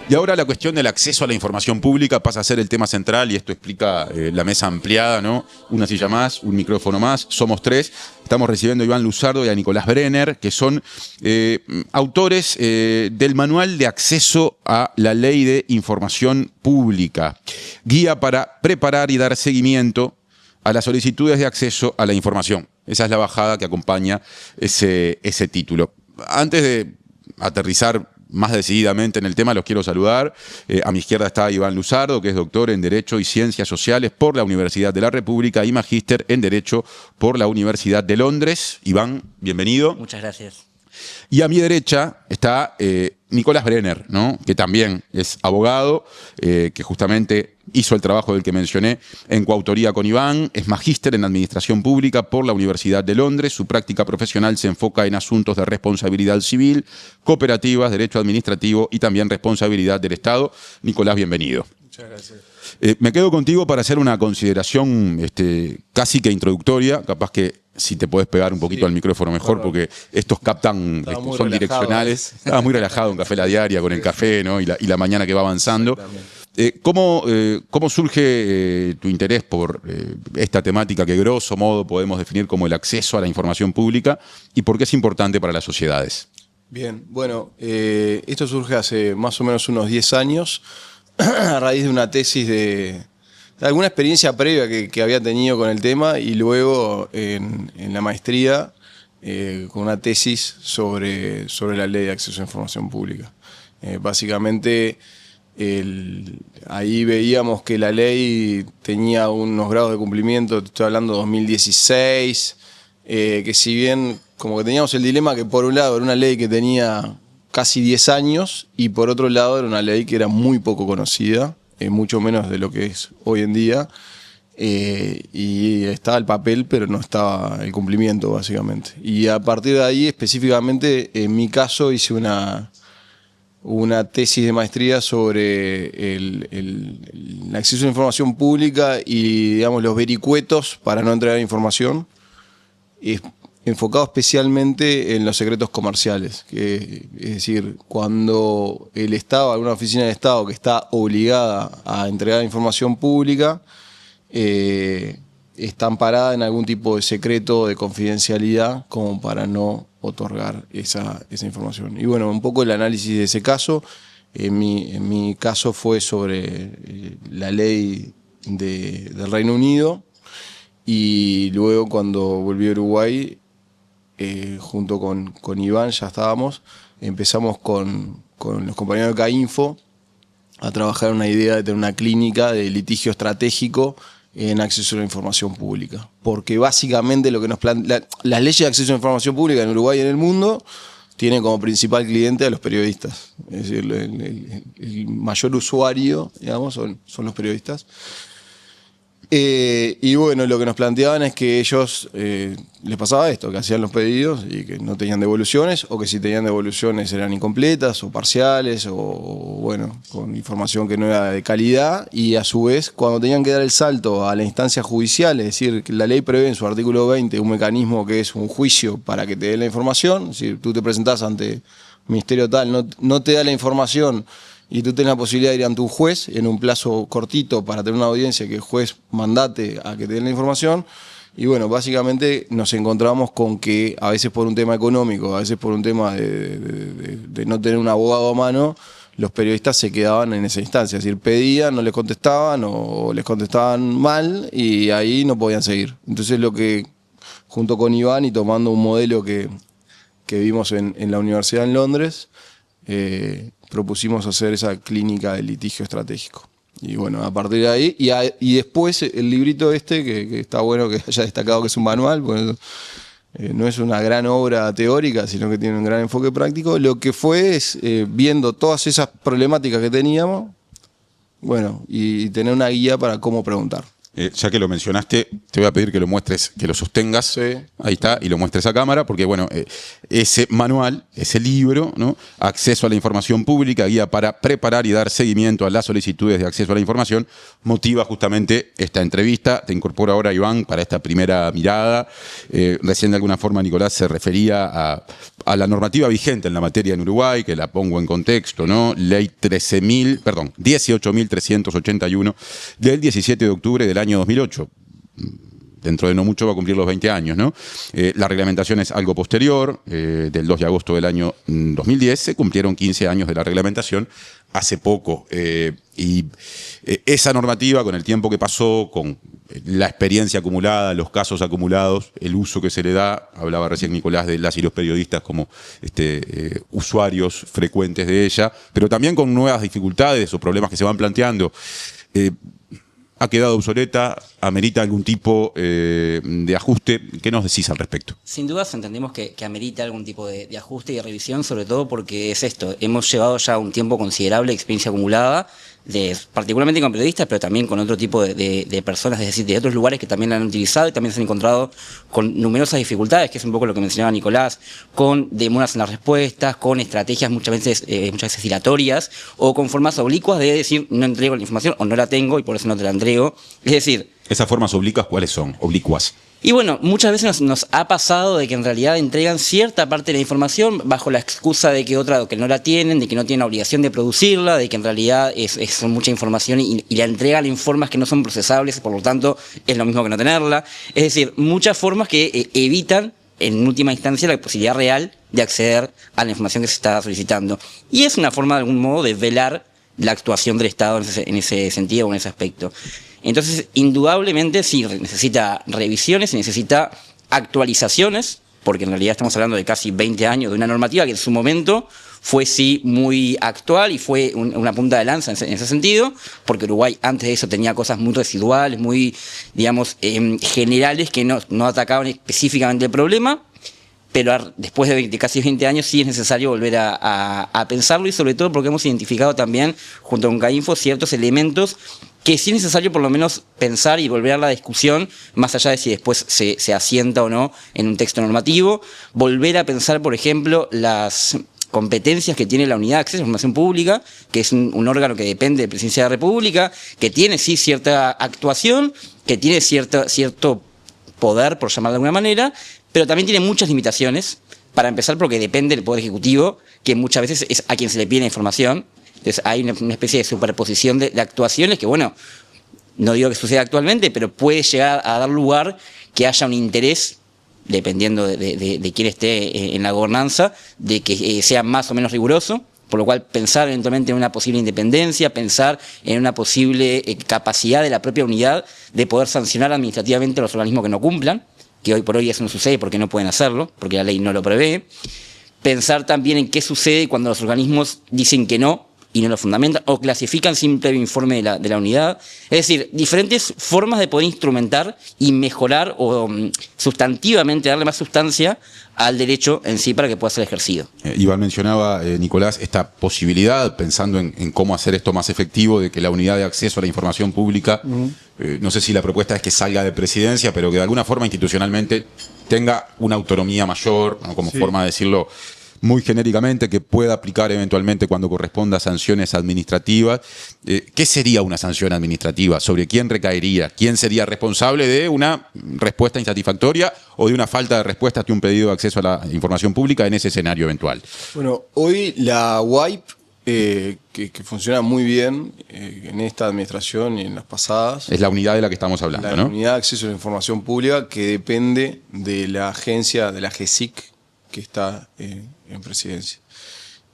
Y ahora la cuestión del acceso a la información pública pasa a ser el tema central, y esto explica la mesa ampliada, ¿no? Una silla más, un micrófono más, somos tres. Estamos recibiendo a Iván Luzardo y a Nicolás Brenner, que son autores del Manual de Acceso a la Ley de Información Pública, guía para preparar y dar seguimiento a las solicitudes de acceso a la información. Esa es la bajada que acompaña ese título. Antes de aterrizar más decididamente en el tema, los quiero saludar. A mi izquierda está Iván Luzardo, que es doctor en Derecho y Ciencias Sociales por la Universidad de la República y magíster en Derecho por la Universidad de Londres. Iván, bienvenido. Muchas gracias. Y a mi derecha está Nicolás Brenner, ¿no? Que también es abogado, que justamente hizo el trabajo del que mencioné en coautoría con Iván, es magíster en Administración Pública por la Universidad de Londres. Su práctica profesional se enfoca en asuntos de responsabilidad civil, cooperativas, derecho administrativo y también responsabilidad del Estado. Nicolás, bienvenido. Muchas gracias. Me quedo contigo para hacer una consideración casi que introductoria, capaz que si te podés pegar un poquito al micrófono mejor, porque estos captan, son direccionales. Estabas muy relajado en Café La Diaria con el café, ¿no? y la mañana que va avanzando. ¿Cómo surge tu interés por esta temática que grosso modo podemos definir como el acceso a la información pública, y por qué es importante para las sociedades? Bien, bueno, esto surge hace más o menos unos 10 años a raíz de una tesis de alguna experiencia previa que había tenido con el tema, y luego en la maestría con una tesis sobre la ley de acceso a la información pública. Básicamente ahí veíamos que la ley tenía unos grados de cumplimiento, te estoy hablando de 2016, que si bien como que teníamos el dilema que por un lado era una ley que tenía casi 10 años y por otro lado era una ley que era muy poco conocida, mucho menos de lo que es hoy en día, y estaba el papel pero no estaba el cumplimiento básicamente. Y a partir de ahí específicamente en mi caso hice una tesis de maestría sobre el acceso a la información pública y, digamos, los vericuetos para no entregar información, enfocado especialmente en los secretos comerciales. Es decir, cuando el Estado, alguna oficina del Estado que está obligada a entregar información pública, está amparada en algún tipo de secreto de confidencialidad como para no otorgar esa información. Y bueno, un poco el análisis de ese caso, en mi caso fue sobre la ley del Reino Unido, y luego cuando volví a Uruguay, junto con Iván ya empezamos con los compañeros de CAINFO a trabajar en una idea de tener una clínica de litigio estratégico en acceso a la información pública. Porque básicamente lo que nos plantea, las leyes de acceso a la información pública en Uruguay y en el mundo tienen como principal cliente a los periodistas. Es decir, el mayor usuario, digamos, son los periodistas. Y bueno, lo que nos planteaban es que ellos les pasaba esto, que hacían los pedidos y que no tenían devoluciones, o que si tenían devoluciones eran incompletas o parciales, o bueno, con información que no era de calidad, y a su vez cuando tenían que dar el salto a la instancia judicial, es decir, que la ley prevé en su artículo 20 un mecanismo que es un juicio para que te dé la información. Es decir, tú te presentás ante el ministerio tal, no te da la información, y tú tenés la posibilidad de ir ante un juez en un plazo cortito para tener una audiencia que el juez mandate a que te den la información. Y bueno, básicamente nos encontramos con que a veces por un tema económico, a veces por un tema de no tener un abogado a mano, los periodistas se quedaban en esa instancia. Es decir, pedían, no les contestaban o les contestaban mal y ahí no podían seguir. Entonces lo que, junto con Iván y tomando un modelo que vimos en la Universidad en Londres, propusimos hacer esa clínica de litigio estratégico. Y bueno, a partir de ahí, y después el librito que está bueno que haya destacado que es un manual, pues, no es una gran obra teórica, sino que tiene un gran enfoque práctico. Lo que fue es, viendo todas esas problemáticas que teníamos, bueno, y tener una guía para cómo preguntar. Ya que lo mencionaste, te voy a pedir que lo muestres, que lo sostengas. Sí. Ahí está, y lo muestres a cámara, porque bueno, ese manual, ese libro, ¿no? Acceso a la información pública, guía para preparar y dar seguimiento a las solicitudes de acceso a la información, motiva justamente esta entrevista. Te incorporo ahora, Iván, para esta primera mirada. Recién de alguna forma Nicolás se refería a la normativa vigente en la materia en Uruguay, que la pongo en contexto, ¿no? Ley 18.381 del 17 de octubre del año 2008. Dentro de no mucho va a cumplir los 20 años, ¿no? La reglamentación es algo posterior, del 2 de agosto del año 2010, se cumplieron 15 años de la reglamentación hace poco. Y esa normativa, con el tiempo que pasó, con la experiencia acumulada, los casos acumulados, el uso que se le da, hablaba recién Nicolás de las y los periodistas como usuarios frecuentes de ella, pero también con nuevas dificultades o problemas que se van planteando. ¿Ha quedado obsoleta? ¿Amerita algún tipo de ajuste? ¿Qué nos decís al respecto? Sin dudas entendemos que amerita algún tipo de ajuste y de revisión, sobre todo porque es esto, hemos llevado ya un tiempo considerable de experiencia acumulada, particularmente con periodistas, pero también con otro tipo de personas, es decir, de otros lugares que también la han utilizado y también se han encontrado con numerosas dificultades, que es un poco lo que mencionaba Nicolás, con demoras en las respuestas, con estrategias muchas veces dilatorias, o con formas oblicuas de decir no entrego la información o no la tengo y por eso no te la entrego. Es decir, ¿esas formas oblicuas cuáles son? Oblicuas. Y bueno, muchas veces nos ha pasado de que en realidad entregan cierta parte de la información bajo la excusa de que que no la tienen, de que no tienen la obligación de producirla, de que en realidad es mucha información y la entregan en formas que no son procesables, por lo tanto es lo mismo que no tenerla. Es decir, muchas formas que evitan en última instancia la posibilidad real de acceder a la información que se está solicitando. Y es una forma de algún modo de velar la actuación del Estado en ese sentido o en ese aspecto. Entonces, indudablemente sí necesita revisiones, necesita actualizaciones, porque en realidad estamos hablando de casi 20 años de una normativa que en su momento fue sí muy actual y fue una punta de lanza en ese sentido, porque Uruguay antes de eso tenía cosas muy residuales, muy, digamos, generales que no atacaban específicamente el problema. Pero después de casi 20 años sí es necesario volver a pensarlo y sobre todo porque hemos identificado también, junto con CAINFO, ciertos elementos que sí es necesario por lo menos pensar y volver a la discusión, más allá de si después se asienta o no en un texto normativo. Volver a pensar, por ejemplo, las competencias que tiene la Unidad de Acceso a la Información Pública, que es un órgano que depende de la Presidencia de la República, que tiene sí cierta actuación, que tiene cierto poder, por llamarlo de alguna manera, pero también tiene muchas limitaciones, para empezar porque depende del Poder Ejecutivo, que muchas veces es a quien se le pide la información. Entonces hay una especie de superposición de actuaciones que, bueno, no digo que suceda actualmente, pero puede llegar a dar lugar que haya un interés, dependiendo de quién esté en la gobernanza, de que sea más o menos riguroso, por lo cual pensar eventualmente en una posible independencia, pensar en una posible capacidad de la propia unidad de poder sancionar administrativamente a los organismos que no cumplan, que hoy por hoy eso no sucede porque no pueden hacerlo, porque la ley no lo prevé. Pensar también en qué sucede cuando los organismos dicen que no y no lo fundamentan, o clasifican sin previo informe de la unidad. Es decir, diferentes formas de poder instrumentar y mejorar o sustantivamente darle más sustancia al derecho en sí para que pueda ser ejercido. Iván mencionaba, Nicolás, esta posibilidad, pensando en cómo hacer esto más efectivo, de que la unidad de acceso a la información pública, no sé si la propuesta es que salga de presidencia, pero que de alguna forma institucionalmente tenga una autonomía mayor, ¿no? Como forma de decirlo muy genéricamente, que pueda aplicar eventualmente cuando corresponda sanciones administrativas. ¿Qué sería una sanción administrativa? ¿Sobre quién recaería? ¿Quién sería responsable de una respuesta insatisfactoria o de una falta de respuesta ante un pedido de acceso a la información pública en ese escenario eventual? Bueno, hoy la UAIP, que funciona muy bien en esta administración y en las pasadas. Es la unidad de la que estamos hablando, la ¿no? Unidad de Acceso a la Información Pública, que depende de la agencia, de la GESIC, que está en presidencia.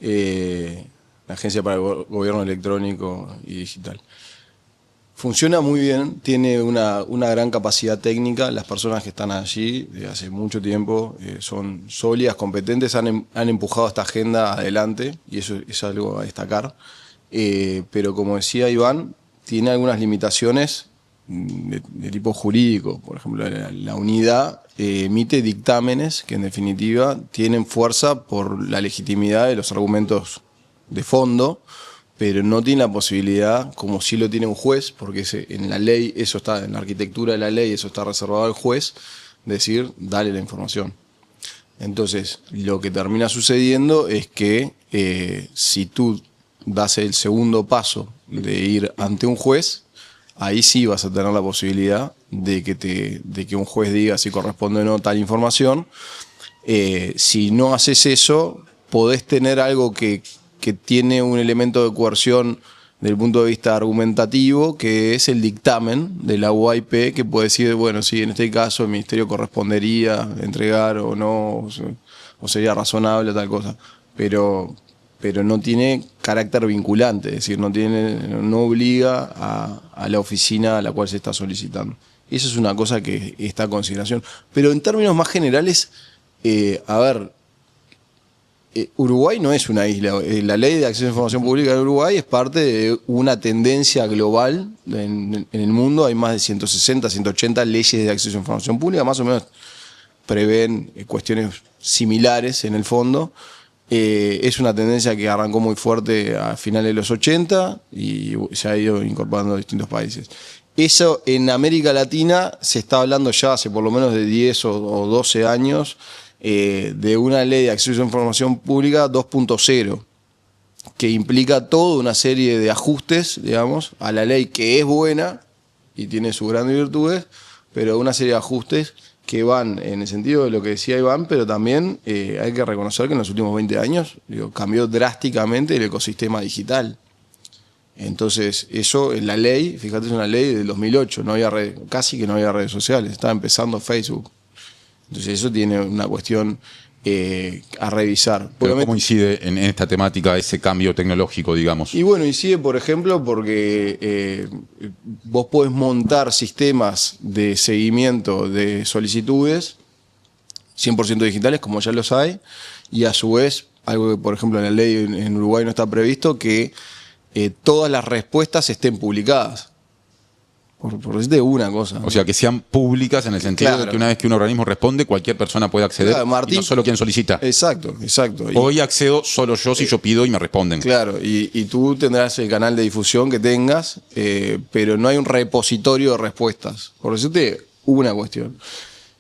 La Agencia para el Gobierno Electrónico y Digital. Funciona muy bien, tiene una gran capacidad técnica. Las personas que están allí desde hace mucho tiempo son sólidas, competentes, han empujado esta agenda adelante y eso es algo a destacar. Pero como decía Iván, tiene algunas limitaciones de tipo jurídico. Por ejemplo, la unidad emite dictámenes que en definitiva tienen fuerza por la legitimidad de los argumentos de fondo, pero no tiene la posibilidad, como sí lo tiene un juez, porque en la ley, eso está, en la arquitectura de la ley, eso está reservado al juez, decir, dale la información. Entonces, lo que termina sucediendo es que si tú das el segundo paso de ir ante un juez, ahí sí vas a tener la posibilidad de que un juez diga si corresponde o no tal información. Si no haces eso, podés tener algo que tiene un elemento de coerción desde el punto de vista argumentativo, que es el dictamen de la UAIP, que puede decir, bueno, sí, en este caso el ministerio correspondería entregar o no, o sería razonable tal cosa, pero no tiene carácter vinculante, es decir, no obliga a la oficina a la cual se está solicitando. Eso es una cosa que está a consideración. Pero en términos más generales, a ver, Uruguay no es una isla. La ley de acceso a información pública de Uruguay es parte de una tendencia global en el mundo. Hay más de 160, 180 leyes de acceso a información pública, más o menos prevén cuestiones similares en el fondo. Es una tendencia que arrancó muy fuerte a finales de los 80 y se ha ido incorporando a distintos países. Eso en América Latina se está hablando ya hace por lo menos de 10 o 12 años de una ley de acceso a información pública 2.0, que implica toda una serie de ajustes, digamos, a la ley, que es buena y tiene sus grandes virtudes, pero una serie de ajustes que van en el sentido de lo que decía Iván, pero también hay que reconocer que en los últimos 20 años cambió drásticamente el ecosistema digital. Entonces, eso en la ley, fíjate, es una ley del 2008, no había casi que no había redes sociales, estaba empezando Facebook. Entonces, eso tiene una cuestión a revisar. Pero ¿cómo incide en esta temática ese cambio tecnológico, digamos? Y bueno, incide, por ejemplo, porque vos podés montar sistemas de seguimiento de solicitudes 100% digitales, como ya los hay, y a su vez, algo que, por ejemplo, en la ley en Uruguay no está previsto, que todas las respuestas estén publicadas. Por decirte una cosa. O sea, que sean públicas en el sentido de que una vez que un organismo responde, cualquier persona puede acceder, Martín, y no solo quien solicita. Exacto. Hoy accedo solo yo si yo pido y me responden. Claro, y tú tendrás el canal de difusión que tengas, pero no hay un repositorio de respuestas. Por decirte una cuestión.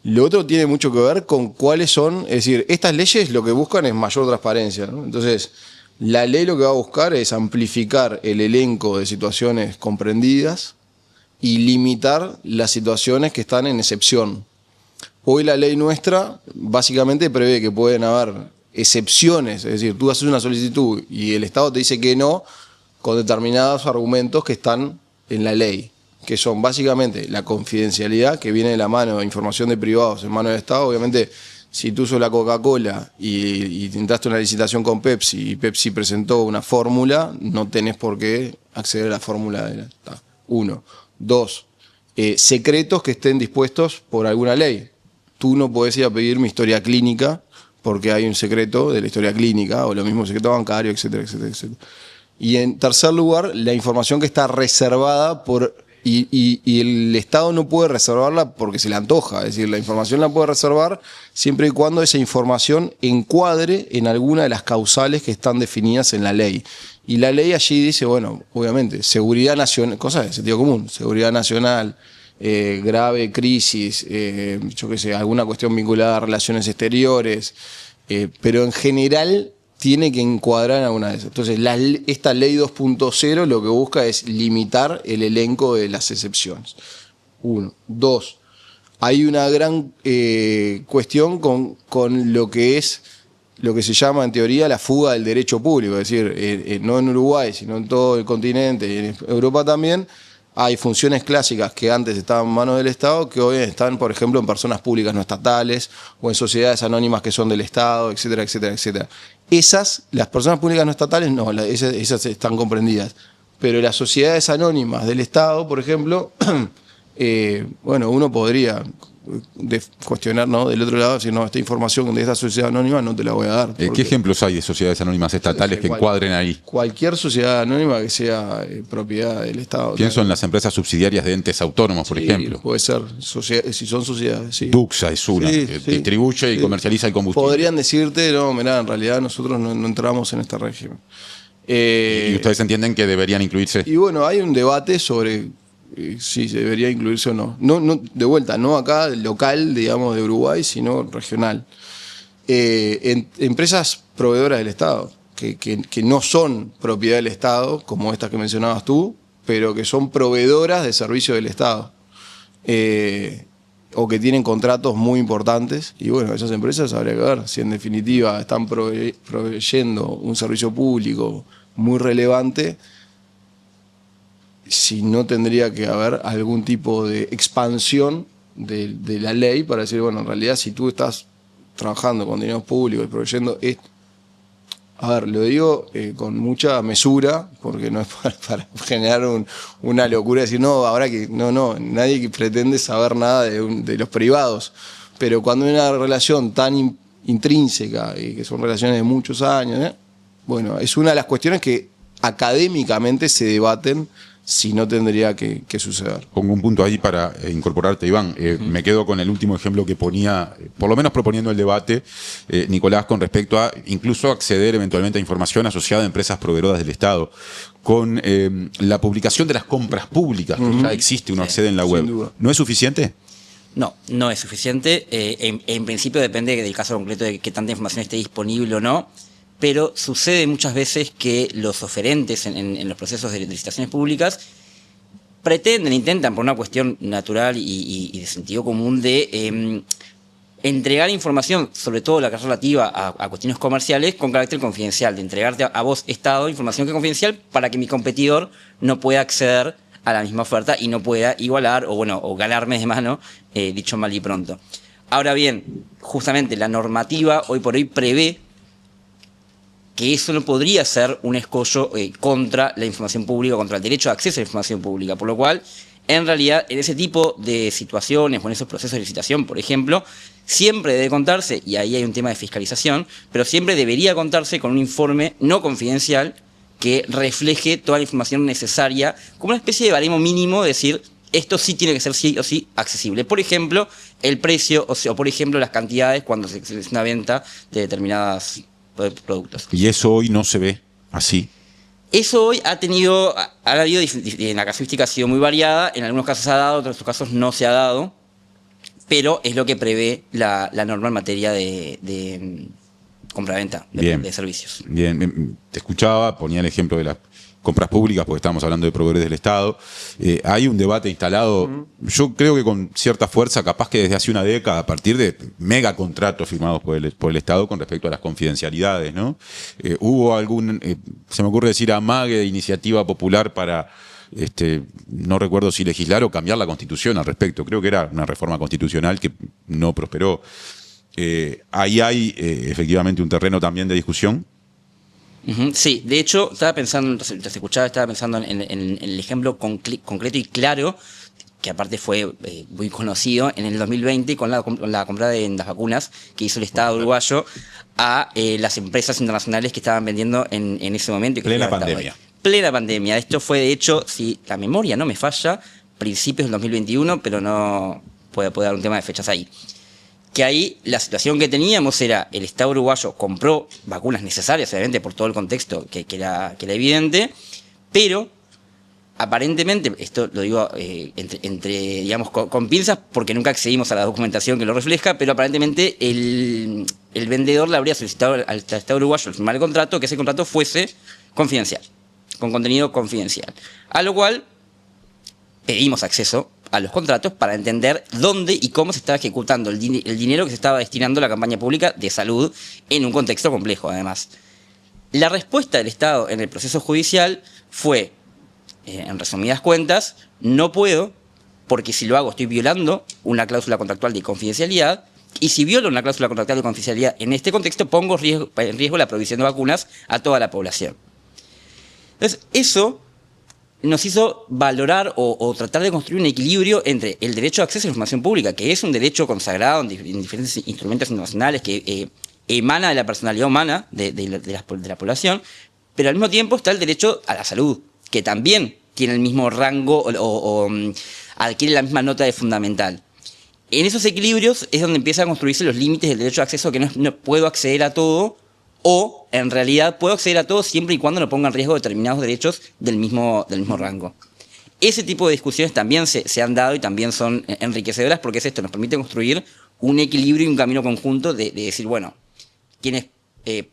Lo otro tiene mucho que ver con cuáles son, es decir, estas leyes lo que buscan es mayor transparencia, ¿no? Entonces, la ley lo que va a buscar es amplificar el elenco de situaciones comprendidas y limitar las situaciones que están en excepción. Hoy la ley nuestra básicamente prevé que pueden haber excepciones, es decir, tú haces una solicitud y el Estado te dice que no, con determinados argumentos que están en la ley, que son básicamente la confidencialidad, que viene de la mano de información de privados en mano del Estado. Obviamente, si tú sos la Coca-Cola y entraste una licitación con Pepsi y Pepsi presentó una fórmula, no tenés por qué acceder a la fórmula de la... Uno. Dos, secretos que estén dispuestos por alguna ley. Tú no podés ir a pedir mi historia clínica porque hay un secreto de la historia clínica, o lo mismo secreto bancario, etcétera, etcétera, etcétera. Y en tercer lugar, la información que está reservada por... Y el Estado no puede reservarla porque se le antoja. Es decir, la información la puede reservar siempre y cuando esa información encuadre en alguna de las causales que están definidas en la ley. Y la ley allí dice, bueno, obviamente, seguridad nacional, cosas de sentido común, seguridad nacional, grave crisis, yo qué sé, alguna cuestión vinculada a relaciones exteriores, pero en general tiene que encuadrar en alguna de esas. Entonces, esta ley 2.0 lo que busca es limitar el elenco de las excepciones. Uno. Dos, hay una gran cuestión con lo que es lo que se llama en teoría la fuga del derecho público, es decir, no en Uruguay, sino en todo el continente y en Europa también, hay funciones clásicas que antes estaban en manos del Estado, que hoy están, por ejemplo, en personas públicas no estatales o en sociedades anónimas que son del Estado, etcétera, etcétera, etcétera. Las personas públicas no estatales, no, esas están comprendidas. Pero las sociedades anónimas del Estado, por ejemplo, bueno, uno podría cuestionar, ¿no?, del otro lado, decir, no, esta información de esta sociedad anónima no te la voy a dar. ¿Qué ejemplos hay de sociedades anónimas estatales que encuadren ahí? Cualquier sociedad anónima que sea propiedad del Estado. Pienso en las empresas subsidiarias de entes autónomos, por ejemplo. Puede ser, si son sociedades, sí. Duxa es una, que distribuye y comercializa el combustible. Podrían decirte, no, mirá, en realidad nosotros no entramos en este régimen. Y ustedes entienden que deberían incluirse. Y bueno, hay un debate sobre si se debería incluirse o no. No, de vuelta, no acá local, digamos, de Uruguay, sino regional. Empresas proveedoras del Estado, que no son propiedad del Estado, como estas que mencionabas tú, pero que son proveedoras de servicios del Estado. O que tienen contratos muy importantes. Y bueno, esas empresas habría que ver si en definitiva están proveyendo un servicio público muy relevante, si no tendría que haber algún tipo de expansión de la ley para decir, bueno, en realidad si tú estás trabajando con dinero público y proveyendo esto. A ver, lo digo con mucha mesura, porque no es para generar una locura, decir, no, ahora que no, nadie que pretende saber nada de los privados. Pero cuando hay una relación tan intrínseca y que son relaciones de muchos años, bueno, es una de las cuestiones que académicamente se debaten si no tendría que suceder. Pongo un punto ahí para incorporarte, Iván. Me quedo con el último ejemplo que ponía, por lo menos proponiendo el debate, Nicolás, con respecto a incluso acceder eventualmente a información asociada a empresas proveedoras del Estado. Con la publicación de las compras públicas, que ya existe, uno accede en la web. ¿No es suficiente? No, no es suficiente. En principio depende del caso concreto de que tanta información esté disponible o no. Pero sucede muchas veces que los oferentes en los procesos de licitaciones públicas intentan, por una cuestión natural y de sentido común, de entregar información, sobre todo la que es relativa a cuestiones comerciales, con carácter confidencial, de entregarte a vos, Estado, información que es confidencial para que mi competidor no pueda acceder a la misma oferta y no pueda igualar o ganarme de mano, dicho mal y pronto. Ahora bien, justamente la normativa hoy por hoy prevé que eso no podría ser un escollo contra la información pública, contra el derecho de acceso a la información pública, por lo cual, en realidad, en ese tipo de situaciones o en esos procesos de licitación, por ejemplo, siempre debe contarse, y ahí hay un tema de fiscalización, pero siempre debería contarse con un informe no confidencial que refleje toda la información necesaria, como una especie de baremo mínimo, de decir, esto sí tiene que ser sí o sí accesible. Por ejemplo, el precio, o por ejemplo, las cantidades cuando se hace una venta de determinadas productos. Y eso hoy no se ve así. Eso hoy ha habido, en la casuística ha sido muy variada, en algunos casos se ha dado, en otros casos no se ha dado, pero es lo que prevé la norma en materia de compraventa de servicios. Bien, te escuchaba, ponía el ejemplo de las compras públicas, porque estábamos hablando de proveedores del Estado. Hay un debate instalado, yo creo que con cierta fuerza, capaz que desde hace una década, a partir de mega contratos firmados por el Estado con respecto a las confidencialidades, ¿no? Hubo se me ocurre decir, amague de iniciativa popular para, no recuerdo si legislar o cambiar la Constitución al respecto. Creo que era una reforma constitucional que no prosperó. Ahí hay efectivamente un terreno también de discusión. Sí, de hecho, estaba pensando, mientras escuchaba, estaba pensando en el ejemplo concreto y claro, que aparte fue muy conocido en el 2020 con la compra de las vacunas que hizo el Estado uruguayo a las empresas internacionales que estaban vendiendo en ese momento. Y que plena pandemia. Plena pandemia. Esto fue, de hecho, si la memoria no me falla, principios del 2021, pero no puede dar un tema de fechas ahí. Que ahí la situación que teníamos era el Estado uruguayo compró vacunas necesarias, obviamente por todo el contexto que era evidente, pero aparentemente, esto lo digo digamos, con pinzas porque nunca accedimos a la documentación que lo refleja, pero aparentemente el vendedor le habría solicitado al Estado uruguayo al firmar el contrato que ese contrato fuese confidencial, con contenido confidencial. A lo cual pedimos acceso a los contratos para entender dónde y cómo se estaba ejecutando el dinero que se estaba destinando a la campaña pública de salud en un contexto complejo, además. La respuesta del Estado en el proceso judicial fue, en resumidas cuentas, no puedo, porque si lo hago estoy violando una cláusula contractual de confidencialidad, y si violo una cláusula contractual de confidencialidad en este contexto, pongo en riesgo la provisión de vacunas a toda la población. Entonces, eso nos hizo valorar o tratar de construir un equilibrio entre el derecho de acceso a la información pública, que es un derecho consagrado en diferentes instrumentos internacionales, que emana de la personalidad humana de la población, pero al mismo tiempo está el derecho a la salud, que también tiene el mismo rango o adquiere la misma nota de fundamental. En esos equilibrios es donde empiezan a construirse los límites del derecho de acceso, que no puedo acceder a todo o en realidad puedo acceder a todo siempre y cuando no ponga en riesgo determinados derechos del mismo rango. Ese tipo de discusiones también se han dado y también son enriquecedoras porque es esto, nos permite construir un equilibrio y un camino conjunto de decir, bueno, quienes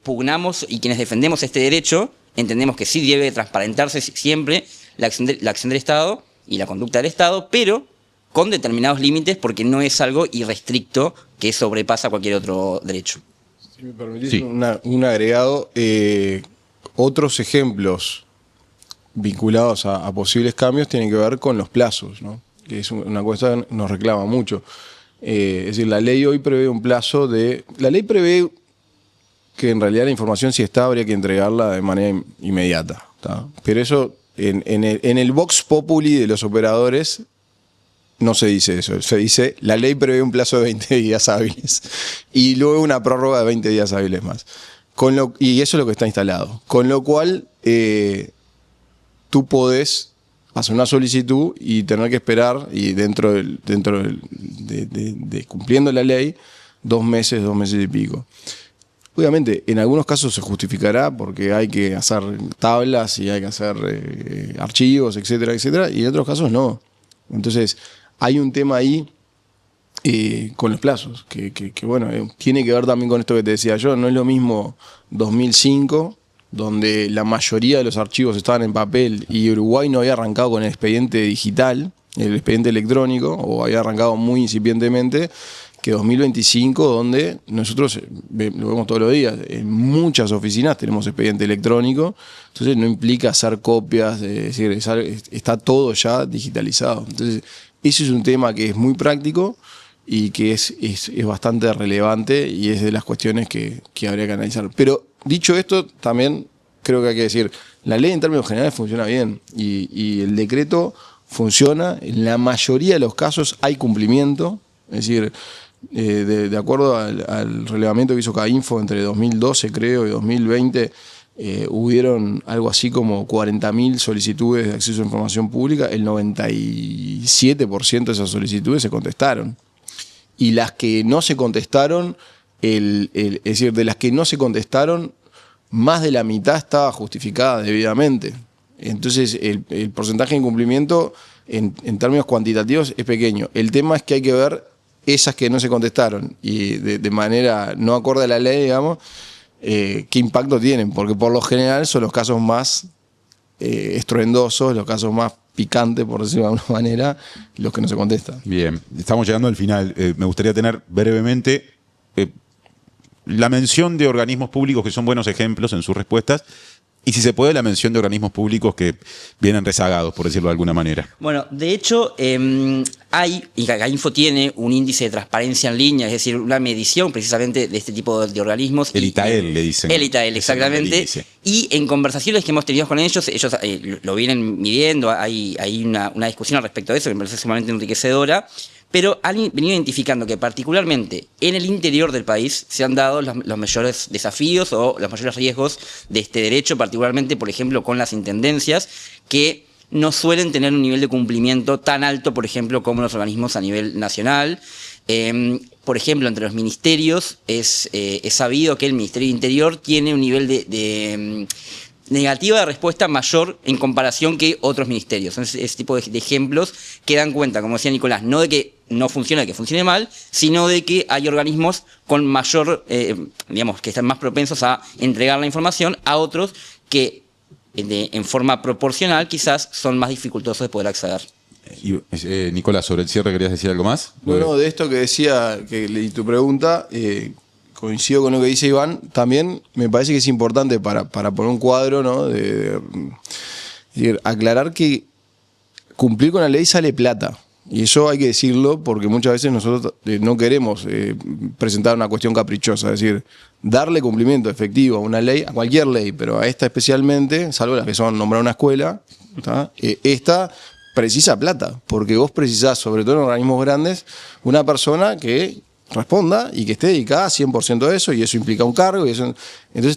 pugnamos y quienes defendemos este derecho, entendemos que sí debe transparentarse siempre la acción del Estado y la conducta del Estado, pero con determinados límites porque no es algo irrestricto que sobrepasa cualquier otro derecho. Si me permitís un agregado, otros ejemplos vinculados a posibles cambios tienen que ver con los plazos, ¿no? Que es una cuestión que nos reclama mucho. Es decir, la ley hoy prevé un plazo de... La ley prevé que en realidad la información, si está, habría que entregarla de manera inmediata, ¿tá? Pero eso, en el vox populi de los operadores, no se dice eso. Se dice, la ley prevé un plazo de 20 días hábiles y luego una prórroga de 20 días hábiles más. Y eso es lo que está instalado. Con lo cual, tú podés hacer una solicitud y tener que esperar, y dentro de cumpliendo la ley, 2 meses y pico. Obviamente, en algunos casos se justificará porque hay que hacer tablas y hay que hacer archivos, etcétera, etcétera, y en otros casos no. Entonces, hay un tema ahí con los plazos, que bueno, tiene que ver también con esto que te decía yo. No es lo mismo 2005, donde la mayoría de los archivos estaban en papel y Uruguay no había arrancado con el expediente digital, el expediente electrónico, o había arrancado muy incipientemente, que 2025, donde nosotros lo vemos todos los días, en muchas oficinas tenemos expediente electrónico, entonces no implica hacer copias, es decir, está todo ya digitalizado. Entonces, ese es un tema que es muy práctico y que es bastante relevante y es de las cuestiones que habría que analizar. Pero dicho esto, también creo que hay que decir, la ley en términos generales funciona bien y el decreto funciona, en la mayoría de los casos hay cumplimiento, es decir, de acuerdo al relevamiento que hizo CAINFO entre 2012 creo y 2020, hubieron algo así como 40.000 solicitudes de acceso a información pública, el 97% de esas solicitudes se contestaron. Y las que no se contestaron, es decir, de las que no se contestaron, más de la mitad estaba justificada debidamente. Entonces, el porcentaje de incumplimiento en términos cuantitativos es pequeño. El tema es que hay que ver esas que no se contestaron y de manera no acorde a la ley, digamos, qué impacto tienen, porque por lo general son los casos más estruendosos, los casos más picantes, por decirlo de alguna manera, los que no se contestan. Bien, estamos llegando al final. Me gustaría tener brevemente la mención de organismos públicos que son buenos ejemplos en sus respuestas y, si se puede, la mención de organismos públicos que vienen rezagados, por decirlo de alguna manera. Bueno, de hecho, y CAINFO tiene un índice de transparencia en línea, es decir, una medición precisamente de este tipo de organismos. El ITAEL, le dicen. El ITAEL, exactamente. Y en conversaciones que hemos tenido con ellos lo vienen midiendo, hay una discusión al respecto de eso que me parece sumamente enriquecedora. Pero han venido identificando que particularmente en el interior del país se han dado los mayores desafíos o los mayores riesgos de este derecho, particularmente, por ejemplo, con las intendencias, que no suelen tener un nivel de cumplimiento tan alto, por ejemplo, como los organismos a nivel nacional. Por ejemplo, entre los ministerios es sabido que el Ministerio de Interior tiene un nivel de negativa de respuesta mayor en comparación que otros ministerios. Entonces, ese tipo de ejemplos que dan cuenta, como decía Nicolás, no de que no funciona, de que funcione mal, sino de que hay organismos con mayor, digamos, que están más propensos a entregar la información a otros que en forma proporcional quizás son más dificultosos de poder acceder. Nicolás, sobre el cierre, ¿querías decir algo más? Bueno, de esto que decía, que leí tu pregunta, coincido con lo que dice Iván. También me parece que es importante para poner un cuadro, ¿no? Aclarar que cumplir con la ley sale plata. Y eso hay que decirlo porque muchas veces nosotros no queremos presentar una cuestión caprichosa. Es decir, darle cumplimiento efectivo a una ley, a cualquier ley, pero a esta especialmente, salvo las que son nombrar una escuela, esta precisa plata. Porque vos precisás, sobre todo en organismos grandes, una persona que responda y que esté dedicada 100% a eso, y eso implica un cargo. Entonces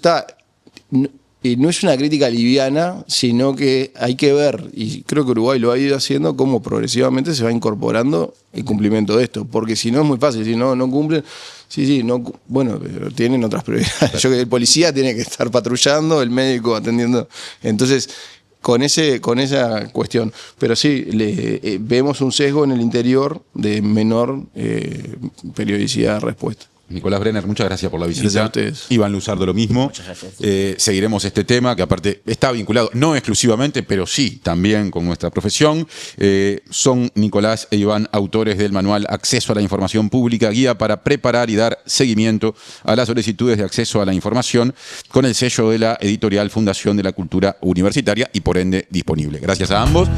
no es una crítica liviana, sino que hay que ver, y creo que Uruguay lo ha ido haciendo, cómo progresivamente se va incorporando el cumplimiento de esto. Porque si no es muy fácil, si no cumplen, no, bueno, pero tienen otras prioridades. El policía tiene que estar patrullando, el médico atendiendo. Entonces, con esa cuestión. Pero sí, vemos un sesgo en el interior de menor periodicidad de respuesta. Nicolás Brenner, muchas gracias por la visita. Gracias a ustedes. Iván Luzardo, lo mismo. Muchas gracias. Seguiremos este tema, que aparte está vinculado, no exclusivamente, pero sí también con nuestra profesión. Son Nicolás e Iván, autores del manual Acceso a la Información Pública, guía para preparar y dar seguimiento a las solicitudes de acceso a la información, con el sello de la editorial Fundación de la Cultura Universitaria y por ende disponible. Gracias a ambos.